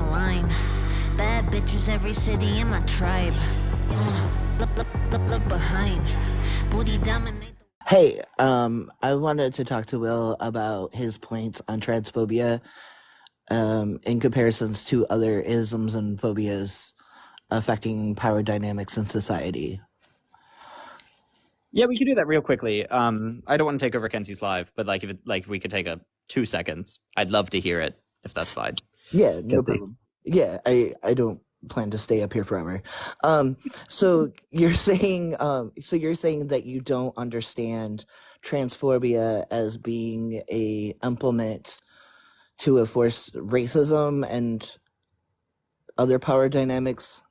line. Bad bitches, every city in my tribe. Look behind. Booty dominate. Hey, I wanted to talk to Will about his points on transphobia, in comparisons to other isms and phobias affecting power dynamics in society. Yeah, we can do that real quickly. I don't want to take over Kenzie's live, but if we could take 2 seconds, I'd love to hear it if that's fine. Yeah, no Kenzie. problem. Yeah, I don't plan to stay up here forever. So you're saying that you don't understand transphobia as being a implement to enforce racism and other power dynamics?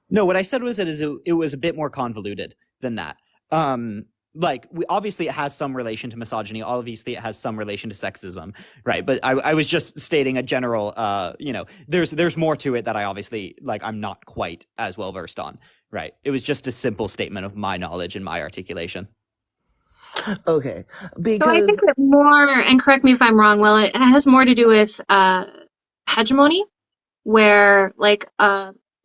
No, what I said was that it was a bit more convoluted than that. Obviously it has some relation to misogyny. Obviously it has some relation to sexism, right? But I was just stating a general, there's more to it that I obviously, I'm not quite as well versed on, right? It was just a simple statement of my knowledge and my articulation. Okay, So I think that more, and correct me if I'm wrong, well, it has more to do with hegemony, where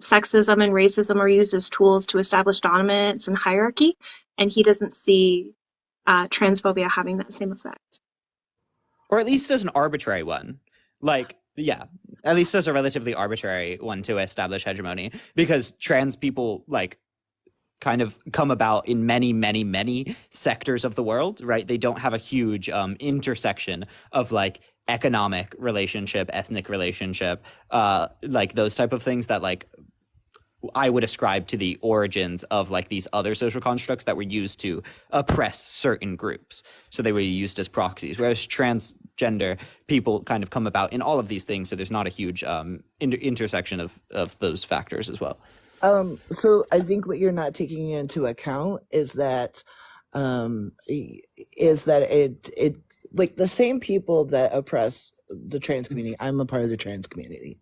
sexism and racism are used as tools to establish dominance and hierarchy, and he doesn't see transphobia having that same effect. Or at least as an arbitrary one. At least as a relatively arbitrary one to establish hegemony, because trans people kind of come about in many, many, many sectors of the world, right? They don't have a huge intersection of economic relationship, ethnic relationship, those type of things that I would ascribe to the origins of these other social constructs that were used to oppress certain groups. So they were used as proxies, whereas transgender people kind of come about in all of these things. So there's not a huge intersection of those factors as well. So I think what you're not taking into account is that it the same people that oppress the trans community. I'm a part of the trans community.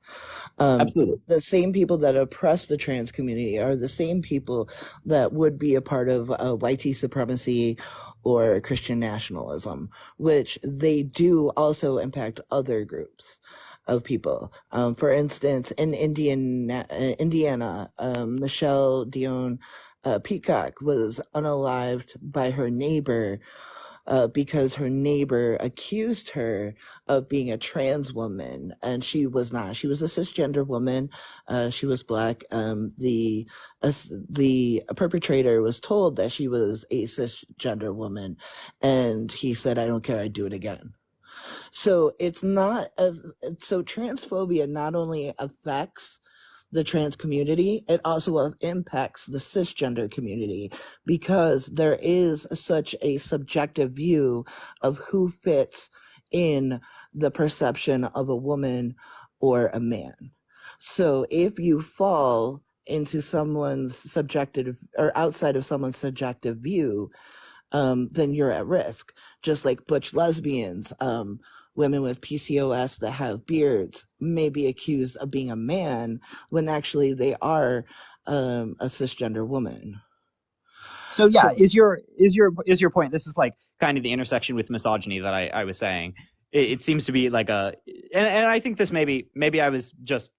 Absolutely. The same people that oppress the trans community are the same people that would be a part of white supremacy or Christian nationalism, which they do also impact other groups of people. For instance, in Indiana, Michelle Dion Peacock was unalived by her neighbor because her neighbor accused her of being a trans woman, and she was not. She was a cisgender woman. She was Black. The perpetrator was told that she was a cisgender woman, and he said, "I don't care. I'd do it again." So so transphobia not only affects the trans community, it also impacts the cisgender community, because there is such a subjective view of who fits in the perception of a woman or a man. So if you fall into someone's subjective or outside of someone's subjective view, then you're at risk. Just like butch lesbians, women with PCOS that have beards may be accused of being a man when actually they are a cisgender woman. So yeah, is your point? This is kind of the intersection with misogyny that I was saying. It seems to be and I think this maybe I was just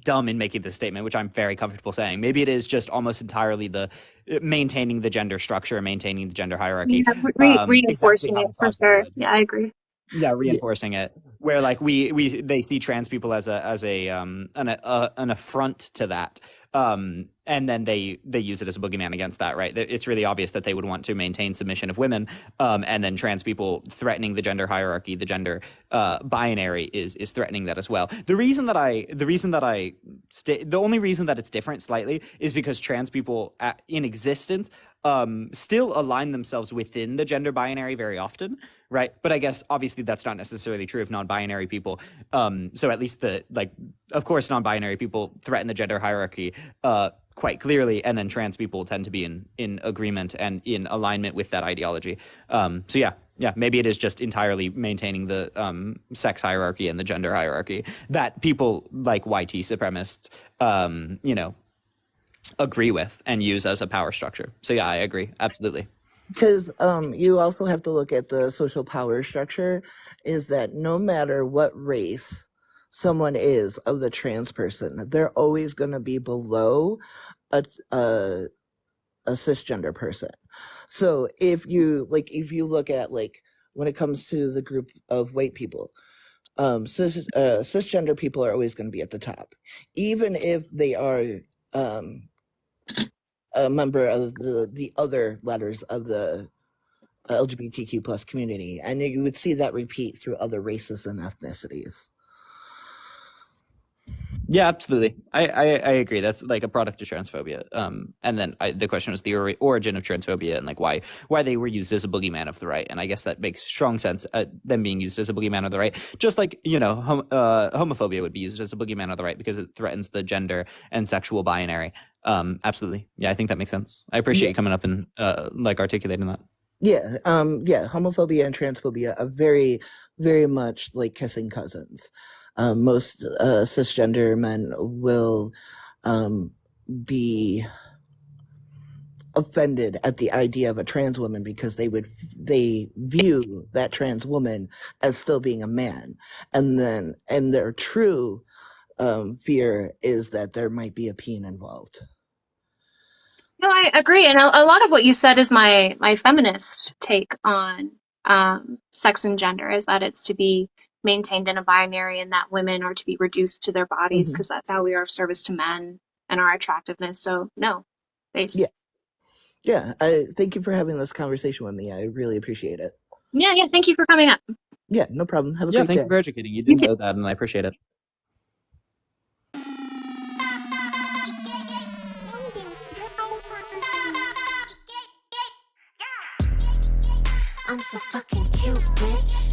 dumb in making this statement, which I'm very comfortable saying. Maybe it is just almost entirely the maintaining the gender structure, maintaining the gender hierarchy, reinforcing it for sure. Yeah, I agree. Yeah, reinforcing it, where they see trans people as an affront to that, and then they use it as a boogeyman against that, right? It's really obvious that they would want to maintain submission of women, and then trans people threatening the gender hierarchy, the gender binary is threatening that as well. The only reason that it's different slightly is because trans people in existence still align themselves within the gender binary very often, right? But I guess obviously that's not necessarily true of non-binary people. So at least of course, non-binary people threaten the gender hierarchy quite clearly, and then trans people tend to be in agreement and in alignment with that ideology. So yeah, maybe it is just entirely maintaining the sex hierarchy and the gender hierarchy that people like YT supremacists, agree with and use as a power structure. So yeah, I agree. Absolutely. Because you also have to look at the social power structure, is that no matter what race someone is of the trans person, they're always going to be below a cisgender person. So if you look at like when it comes to the group of white people, cisgender people are always going to be at the top, even if they are a member of the other letters of the LGBTQ plus community, and you would see that repeat through other races and ethnicities. Yeah, absolutely. I agree. That's like a product of transphobia. And then the question was the origin of transphobia and like why they were used as a boogeyman of the right. And I guess that makes strong sense. Them being used as a boogeyman of the right, just like homophobia would be used as a boogeyman of the right because it threatens the gender and sexual binary. Absolutely. Yeah, I think that makes sense. I appreciate you coming up and like articulating that. Yeah. Homophobia and transphobia are very, very much like kissing cousins. Most cisgender men will be offended at the idea of a trans woman because they view that trans woman as still being a man, and their true fear is that there might be a peen involved. No, I agree, and a lot of what you said is my feminist take on sex and gender, is that it's to be maintained in a binary and that women are to be reduced to their bodies because that's how we are of service to men and our attractiveness. So no, based. Yeah. I thank you for having this conversation with me. I really appreciate it. Yeah. Thank you for coming up. Yeah, no problem. Have a great day. Thank you for educating. You didn't know that, and I appreciate it. I'm so fucking cute, bitch.